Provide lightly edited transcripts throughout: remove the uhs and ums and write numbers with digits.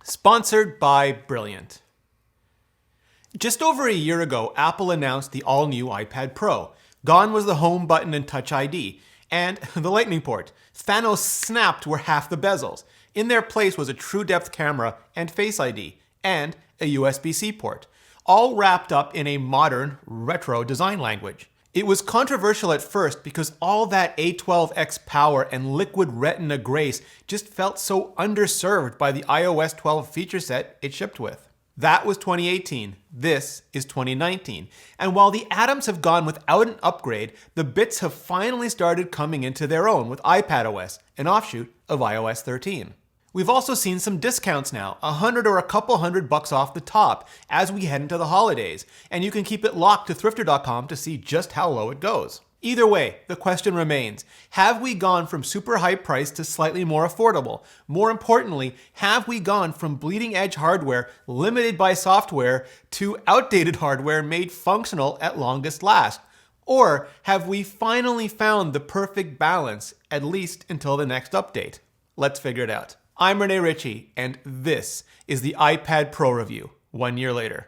Sponsored by Brilliant. Just over a year ago, Apple announced the all-new iPad Pro. Gone was the home button and Touch ID, and the Lightning port. Thanos snapped were half the bezels. In their place was a true depth camera and Face ID, and a USB-C port, all wrapped up in a modern, retro design language. It was controversial at first because all that A12X power and liquid retina grace just felt so underserved by the iOS 12 feature set it shipped with. That was 2018. This is 2019. And while the atoms have gone without an upgrade, the bits have finally started coming into their own with iPadOS, an offshoot of iOS 13. We've also seen some discounts now, $100 or a couple $100 off the top as we head into the holidays, and you can keep it locked to thrifter.com to see just how low it goes. Either way, the question remains, have we gone from super high price to slightly more affordable? More importantly, have we gone from bleeding edge hardware limited by software to outdated hardware made functional at longest last? Or have we finally found the perfect balance, at least until the next update? Let's figure it out. I'm Rene Ritchie, and this is the iPad Pro review, 1 year later.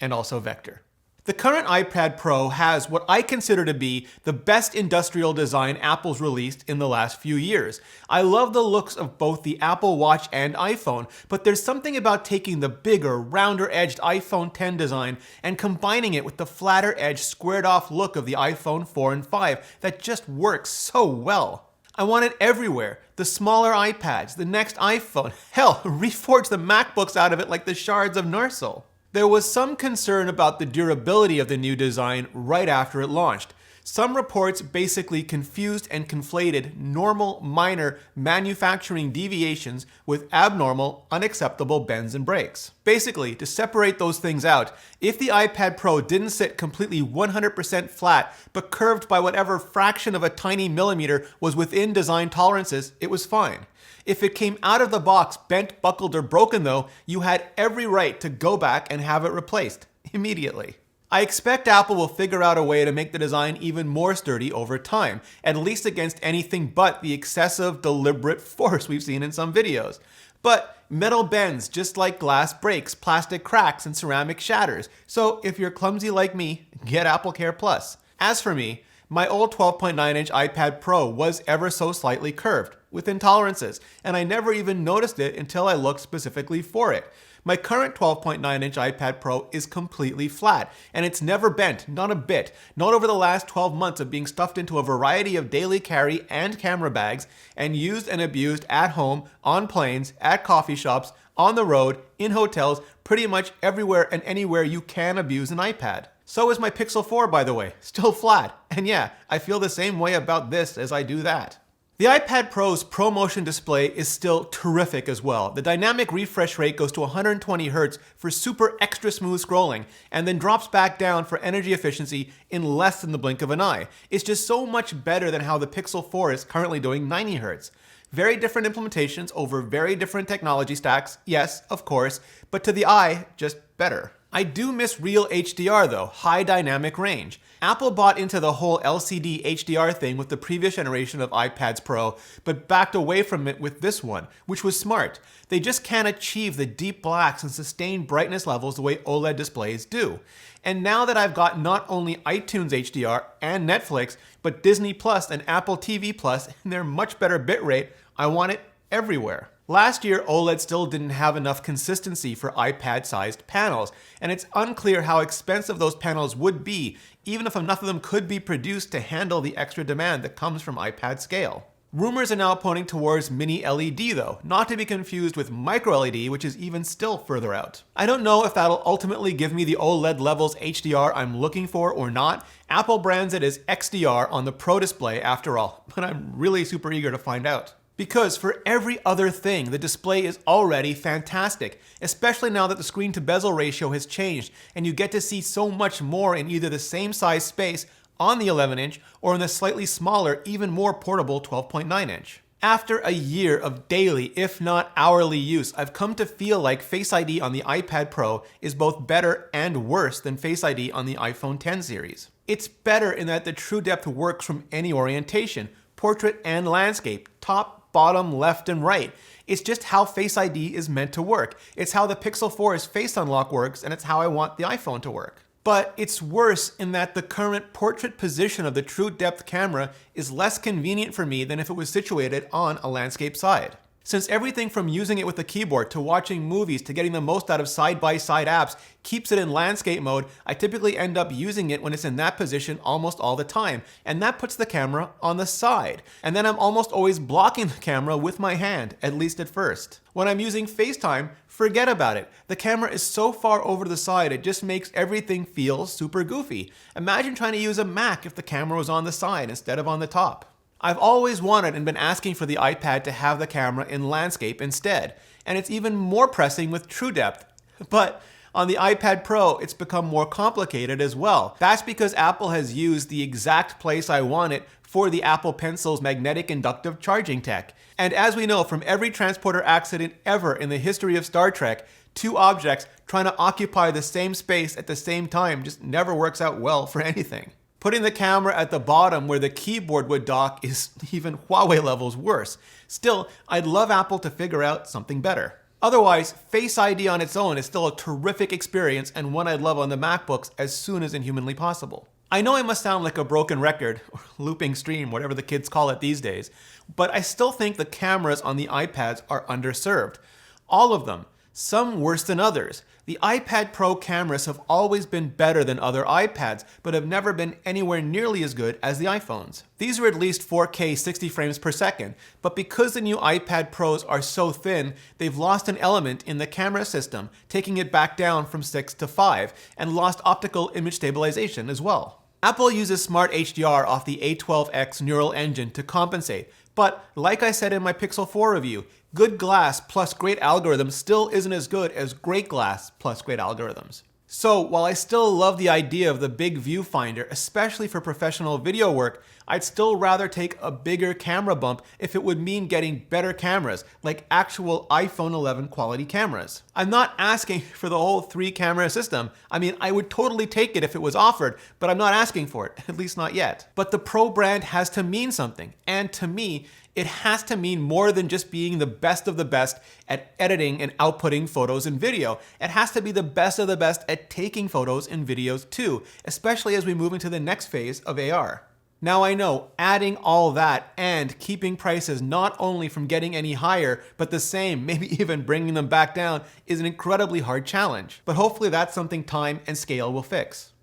And also Vector. The current iPad Pro has what I consider to be the best industrial design Apple's released in the last few years. I love the looks of both the Apple Watch and iPhone, but there's something about taking the bigger, rounder-edged iPhone X design and combining it with the flatter-edged, squared-off look of the iPhone 4 and 5 that just works so well. I want it everywhere. The smaller iPads, the next iPhone, hell, reforge the MacBooks out of it like the shards of Narsil. There was some concern about the durability of the new design right after it launched. Some reports basically confused and conflated normal, minor manufacturing deviations with abnormal, unacceptable bends and breaks. Basically, to separate those things out, if the iPad Pro didn't sit completely 100% flat, but curved by whatever fraction of a tiny millimeter was within design tolerances, it was fine. If it came out of the box bent, buckled, or broken though, you had every right to go back and have it replaced immediately. I expect Apple will figure out a way to make the design even more sturdy over time, at least against anything but the excessive, deliberate force we've seen in some videos. But metal bends just like glass breaks, plastic cracks, and ceramic shatters, so if you're clumsy like me, get AppleCare Plus. As for me, my old 12.9-inch iPad Pro was ever so slightly curved, within tolerances, and I never even noticed it until I looked specifically for it. My current 12.9-inch iPad Pro is completely flat, and it's never bent, not a bit, not over the last 12 months of being stuffed into a variety of daily carry and camera bags, and used and abused at home, on planes, at coffee shops, on the road, in hotels, pretty much everywhere and anywhere you can abuse an iPad. So is my Pixel 4, by the way, still flat. And yeah, I feel the same way about this as I do that. The iPad Pro's ProMotion display is still terrific as well. The dynamic refresh rate goes to 120 Hz for super extra smooth scrolling, and then drops back down for energy efficiency in less than the blink of an eye. It's just so much better than how the Pixel 4 is currently doing 90 Hz. Very different implementations over very different technology stacks, yes, of course, but to the eye, just better. I do miss real HDR though, high dynamic range. Apple bought into the whole LCD HDR thing with the previous generation of iPads Pro, but backed away from it with this one, which was smart. They just can't achieve the deep blacks and sustained brightness levels the way OLED displays do. And now that I've got not only iTunes HDR and Netflix, but Disney Plus and Apple TV Plus and their much better bitrate, I want it everywhere. Last year, OLED still didn't have enough consistency for iPad-sized panels, and it's unclear how expensive those panels would be, even if enough of them could be produced to handle the extra demand that comes from iPad scale. Rumors are now pointing towards mini LED though, not to be confused with micro LED, which is even still further out. I don't know if that'll ultimately give me the OLED levels HDR I'm looking for or not. Apple brands it as XDR on the Pro display after all, but I'm really super eager to find out. Because for every other thing, the display is already fantastic, especially now that the screen to bezel ratio has changed and you get to see so much more in either the same size space on the 11-inch or in the slightly smaller, even more portable 12.9-inch. After a year of daily, if not hourly use, I've come to feel like Face ID on the iPad Pro is both better and worse than Face ID on the iPhone X series. It's better in that the true depth works from any orientation, portrait and landscape, top, bottom, left, and right. It's just how Face ID is meant to work. It's how the Pixel 4's Face Unlock works, and it's how I want the iPhone to work. But it's worse in that the current portrait position of the True Depth camera is less convenient for me than if it was situated on a landscape side. Since everything from using it with a keyboard to watching movies to getting the most out of side-by-side apps keeps it in landscape mode, I typically end up using it when it's in that position almost all the time, and that puts the camera on the side. And then I'm almost always blocking the camera with my hand, at least at first. When I'm using FaceTime, forget about it. The camera is so far over to the side, it just makes everything feel super goofy. Imagine trying to use a Mac if the camera was on the side instead of on the top. I've always wanted and been asking for the iPad to have the camera in landscape instead, and it's even more pressing with True Depth. But on the iPad Pro, it's become more complicated as well. That's because Apple has used the exact place I want it for the Apple Pencil's magnetic inductive charging tech. And as we know from every transporter accident ever in the history of Star Trek, two objects trying to occupy the same space at the same time just never works out well for anything. Putting the camera at the bottom where the keyboard would dock is even Huawei levels worse. Still, I'd love Apple to figure out something better. Otherwise, Face ID on its own is still a terrific experience and one I'd love on the MacBooks as soon as inhumanly possible. I know I must sound like a broken record, or looping stream, whatever the kids call it these days, but I still think the cameras on the iPads are underserved. All of them. Some worse than others. The iPad Pro cameras have always been better than other iPads, but have never been anywhere nearly as good as the iPhones. These are at least 4K 60 frames per second, but because the new iPad Pros are so thin, they've lost an element in the camera system, taking it back down from 6 to 5, and lost optical image stabilization as well. Apple uses Smart HDR off the A12X neural engine to compensate, but like I said in my Pixel 4 review, good glass plus great algorithms still isn't as good as great glass plus great algorithms. So while I still love the idea of the big viewfinder, especially for professional video work, I'd still rather take a bigger camera bump if it would mean getting better cameras, like actual iPhone 11 quality cameras. I'm not asking for the whole 3-camera system. I mean, I would totally take it if it was offered, but I'm not asking for it, at least not yet. But the Pro brand has to mean something, and to me, it has to mean more than just being the best of the best at editing and outputting photos and video. It has to be the best of the best at taking photos and videos too, especially as we move into the next phase of AR. Now I know, adding all that and keeping prices not only from getting any higher, but the same, maybe even bringing them back down, is an incredibly hard challenge. But hopefully that's something time and scale will fix.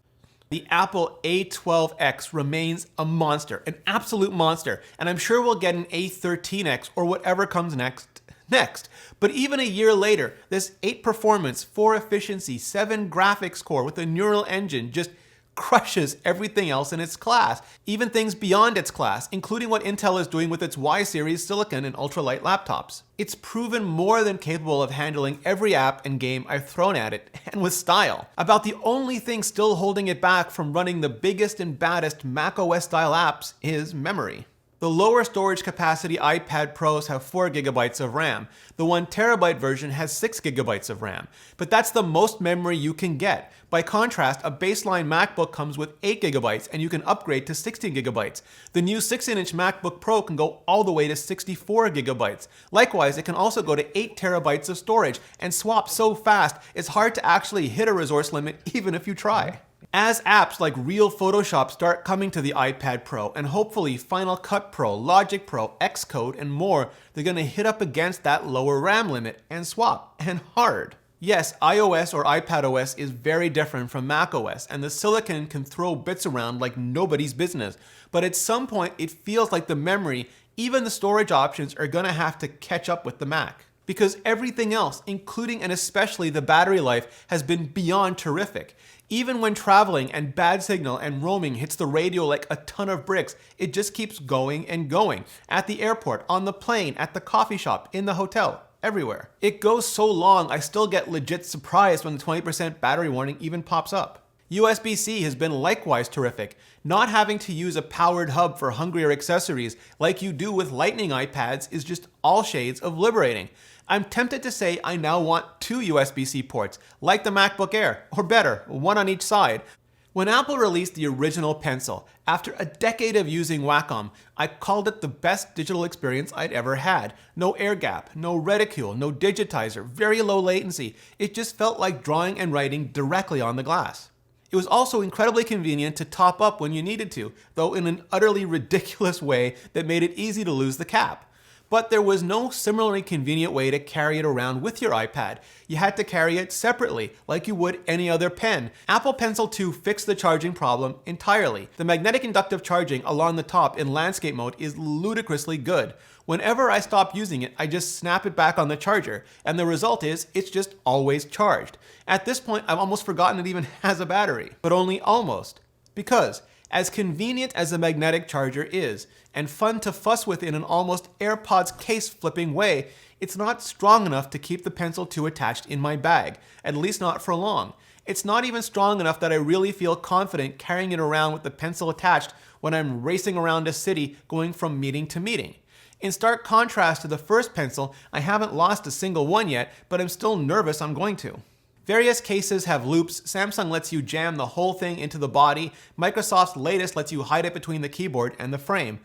The Apple A12X remains a monster, an absolute monster, and I'm sure we'll get an A13X or whatever comes next. But even a year later, this 8 performance, 4 efficiency, 7 graphics core with a neural engine just crushes everything else in its class, even things beyond its class, including what Intel is doing with its Y-series silicon and ultralight laptops. It's proven more than capable of handling every app and game I've thrown at it, and with style. About the only thing still holding it back from running the biggest and baddest macOS style apps is memory. The lower storage capacity iPad Pros have 4 GB of RAM. The 1 TB version has 6 GB of RAM. But that's the most memory you can get. By contrast, a baseline MacBook comes with 8 GB and you can upgrade to 16 GB. The new 6-inch MacBook Pro can go all the way to 64 GB. Likewise, it can also go to 8 TB of storage and swap so fast it's hard to actually hit a resource limit even if you try. As apps like Real Photoshop start coming to the iPad Pro, and hopefully Final Cut Pro, Logic Pro, Xcode, and more, they're going to hit up against that lower RAM limit and swap, and hard. Yes, iOS or iPadOS is very different from macOS, and the silicon can throw bits around like nobody's business, but at some point it feels like the memory, even the storage options, are going to have to catch up with the Mac. Because everything else, including and especially the battery life, has been beyond terrific. Even when traveling and bad signal and roaming hits the radio like a ton of bricks, it just keeps going and going. At the airport, on the plane, at the coffee shop, in the hotel, everywhere. It goes so long, I still get legit surprised when the 20% battery warning even pops up. USB-C has been likewise terrific. Not having to use a powered hub for hungrier accessories like you do with Lightning iPads is just all shades of liberating. I'm tempted to say I now want 2 USB-C ports, like the MacBook Air, or better, one on each side. When Apple released the original Pencil, after a decade of using Wacom, I called it the best digital experience I'd ever had. No air gap, no reticule, no digitizer, very low latency. It just felt like drawing and writing directly on the glass. It was also incredibly convenient to top up when you needed to, though in an utterly ridiculous way that made it easy to lose the cap. But there was no similarly convenient way to carry it around with your iPad. You had to carry it separately, like you would any other pen. Apple Pencil 2 fixed the charging problem entirely. The magnetic inductive charging along the top in landscape mode is ludicrously good. Whenever I stop using it, I just snap it back on the charger, and the result is it's just always charged. At this point, I've almost forgotten it even has a battery, but only almost. Because as convenient as the magnetic charger is, and fun to fuss with in an almost AirPods case flipping way, it's not strong enough to keep the Pencil 2 attached in my bag, at least not for long. It's not even strong enough that I really feel confident carrying it around with the Pencil attached when I'm racing around a city going from meeting to meeting. In stark contrast to the first Pencil, I haven't lost a single one yet, but I'm still nervous I'm going to. Various cases have loops, Samsung lets you jam the whole thing into the body, Microsoft's latest lets you hide it between the keyboard and the frame.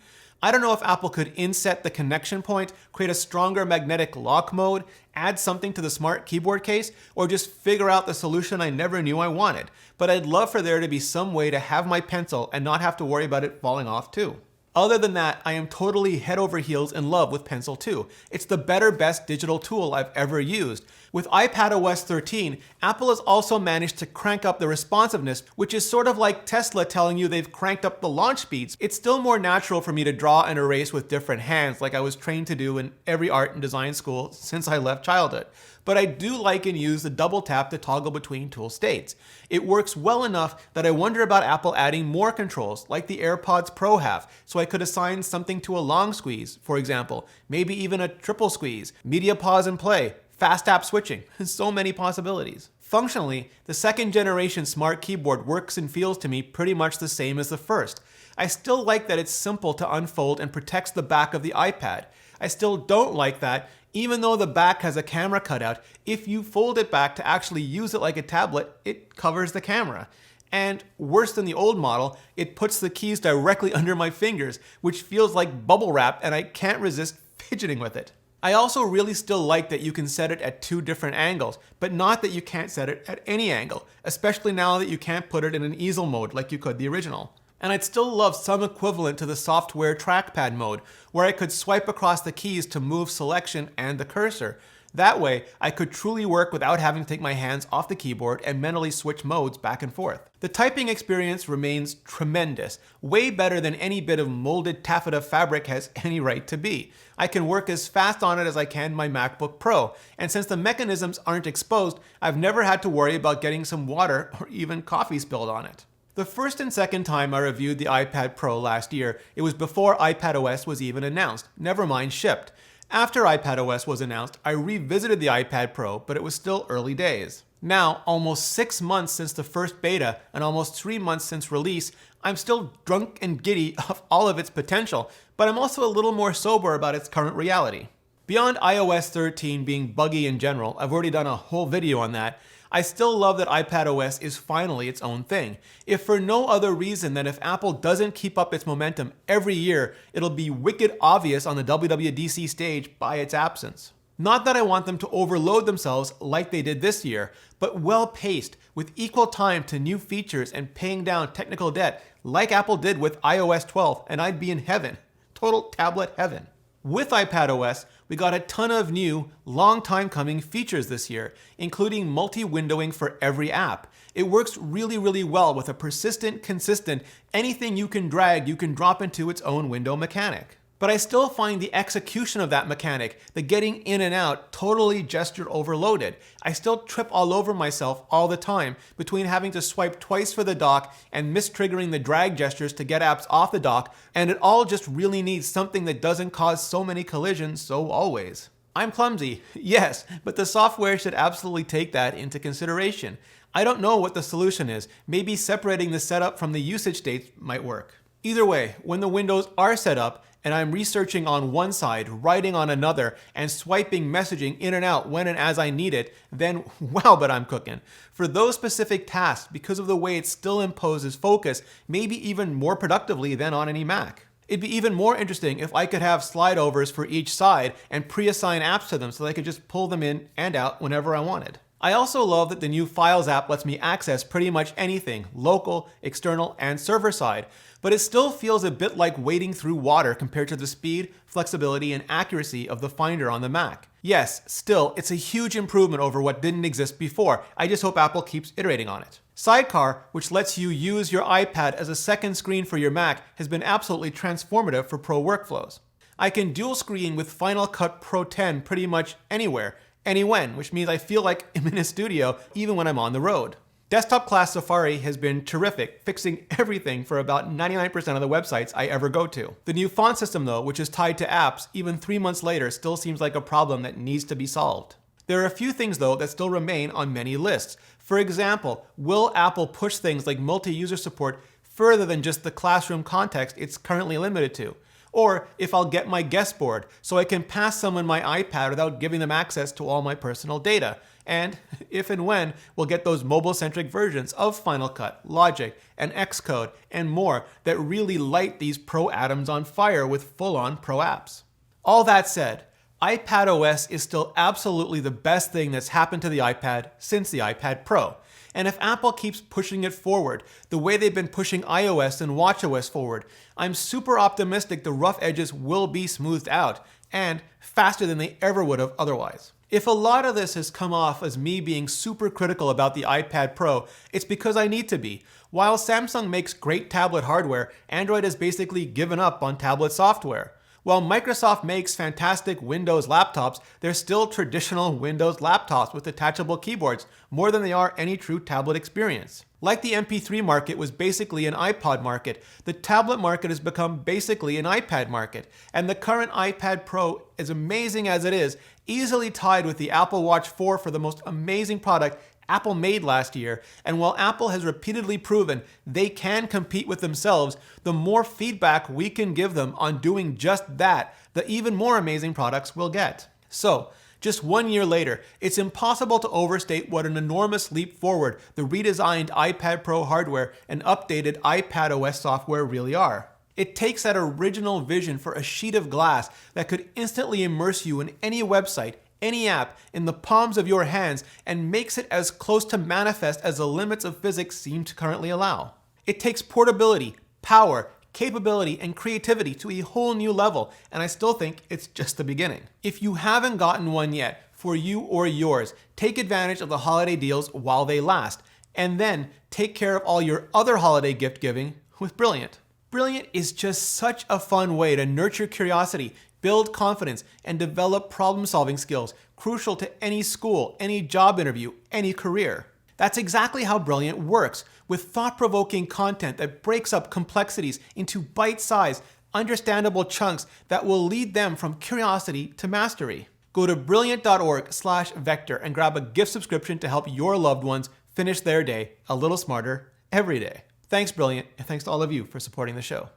I don't know if Apple could inset the connection point, create a stronger magnetic lock mode, add something to the smart keyboard case, or just figure out the solution I never knew I wanted. But I'd love for there to be some way to have my Pencil and not have to worry about it falling off too. Other than that, I am totally head over heels in love with Pencil 2. It's the better, best digital tool I've ever used. With iPadOS 13, Apple has also managed to crank up the responsiveness, which is sort of like Tesla telling you they've cranked up the launch speeds. It's still more natural for me to draw and erase with different hands, like I was trained to do in every art and design school since I left childhood. But I do like and use the double tap to toggle between tool states. It works well enough that I wonder about Apple adding more controls, like the AirPods Pro have, so I could assign something to a long squeeze, for example, maybe even a triple squeeze, media pause and play, fast tap switching, so many possibilities. Functionally, the second generation smart keyboard works and feels to me pretty much the same as the first. I still like that it's simple to unfold and protects the back of the iPad. I still don't like that, even though the back has a camera cutout, if you fold it back to actually use it like a tablet, it covers the camera. And worse than the old model, it puts the keys directly under my fingers, which feels like bubble wrap, and I can't resist fidgeting with it. I also really still like that you can set it at 2 different angles, but not that you can't set it at any angle, especially now that you can't put it in an easel mode like you could the original. And I'd still love some equivalent to the software trackpad mode, where I could swipe across the keys to move selection and the cursor. That way, I could truly work without having to take my hands off the keyboard and mentally switch modes back and forth. The typing experience remains tremendous, way better than any bit of molded taffeta fabric has any right to be. I can work as fast on it as I can my MacBook Pro, and since the mechanisms aren't exposed, I've never had to worry about getting some water or even coffee spilled on it. The first and second time I reviewed the iPad Pro last year, it was before iPadOS was even announced, never mind shipped. After iPadOS was announced, I revisited the iPad Pro, but it was still early days. Now, almost 6 months since the first beta and almost 3 months since release, I'm still drunk and giddy of all of its potential, but I'm also a little more sober about its current reality. Beyond iOS 13 being buggy in general, I've already done a whole video on that, I still love that iPadOS is finally its own thing. If for no other reason than if Apple doesn't keep up its momentum every year, it'll be wicked obvious on the WWDC stage by its absence. Not that I want them to overload themselves like they did this year, but well paced, with equal time to new features and paying down technical debt like Apple did with iOS 12, and I'd be in heaven. Total tablet heaven. With iPadOS, we got a ton of new, long time coming features this year, including multi-windowing for every app. It works really well with a persistent, consistent, anything you can drag you can drop into its own window mechanic. But I still find the execution of that mechanic, the getting in and out, totally gesture overloaded. I still trip all over myself all the time between having to swipe twice for the dock and mistriggering the drag gestures to get apps off the dock, and it all just really needs something that doesn't cause so many collisions so always. I'm clumsy, yes, but the software should absolutely take that into consideration. I don't know what the solution is. Maybe separating the setup from the usage states might work. Either way, when the windows are set up and I'm researching on one side, writing on another, and swiping messaging in and out when and as I need it, then wow, but I'm cooking. For those specific tasks, because of the way it still imposes focus, maybe even more productively than on any Mac. It'd be even more interesting if I could have slide overs for each side and pre-assign apps to them so that I could just pull them in and out whenever I wanted. I also love that the new Files app lets me access pretty much anything, local, external, and server side, but it still feels a bit like wading through water compared to the speed, flexibility, and accuracy of the Finder on the Mac. Yes, still, it's a huge improvement over what didn't exist before. I just hope Apple keeps iterating on it. Sidecar, which lets you use your iPad as a second screen for your Mac, has been absolutely transformative for pro workflows. I can dual screen with Final Cut Pro 10 pretty much anywhere, anywhen, which means I feel like I'm in a studio even when I'm on the road. Desktop class Safari has been terrific, fixing everything for about 99% of the websites I ever go to. The new font system though, which is tied to apps, even 3 months later still seems like a problem that needs to be solved. There are a few things though that still remain on many lists. For example, will Apple push things like multi-user support further than just the classroom context it's currently limited to? Or if I'll get my guest board so I can pass someone my iPad without giving them access to all my personal data. And if and when we'll get those mobile-centric versions of Final Cut, Logic, and Xcode, and more that really light these pro atoms on fire with full-on pro apps. All that said, iPadOS is still absolutely the best thing that's happened to the iPad since the iPad Pro. And if Apple keeps pushing it forward the way they've been pushing iOS and watchOS forward, I'm super optimistic the rough edges will be smoothed out, and faster than they ever would have otherwise. If a lot of this has come off as me being super critical about the iPad Pro, it's because I need to be. While Samsung makes great tablet hardware, Android has basically given up on tablet software. While Microsoft makes fantastic Windows laptops, they're still traditional Windows laptops with detachable keyboards, more than they are any true tablet experience. Like the MP3 market was basically an iPod market, the tablet market has become basically an iPad market, and the current iPad Pro, as amazing as it is, easily tied with the Apple Watch 4 for the most amazing product Apple made last year, and while Apple has repeatedly proven they can compete with themselves, the more feedback we can give them on doing just that, the even more amazing products we'll get. So, just 1 year later, it's impossible to overstate what an enormous leap forward the redesigned iPad Pro hardware and updated iPadOS software really are. It takes that original vision for a sheet of glass that could instantly immerse you in any website, any app, in the palms of your hands, and makes it as close to manifest as the limits of physics seem to currently allow. It takes portability, power, capability, and creativity to a whole new level, and I still think it's just the beginning. If you haven't gotten one yet, for you or yours, take advantage of the holiday deals while they last, and then take care of all your other holiday gift giving with Brilliant. Brilliant is just such a fun way to nurture curiosity, build confidence, and develop problem-solving skills crucial to any school, any job interview, any career. That's exactly how Brilliant works, with thought-provoking content that breaks up complexities into bite-sized, understandable chunks that will lead them from curiosity to mastery. Go to brilliant.org/vector and grab a gift subscription to help your loved ones finish their day a little smarter every day. Thanks, Brilliant, and thanks to all of you for supporting the show.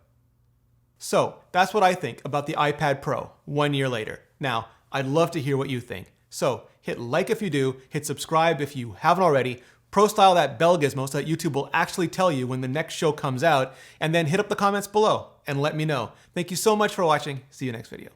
So, that's what I think about the iPad Pro 1 year later. Now, I'd love to hear what you think. So, hit like if you do, hit subscribe if you haven't already, pro-style that bell gizmo so that YouTube will actually tell you when the next show comes out, and then hit up the comments below and let me know. Thank you so much for watching. See you next video.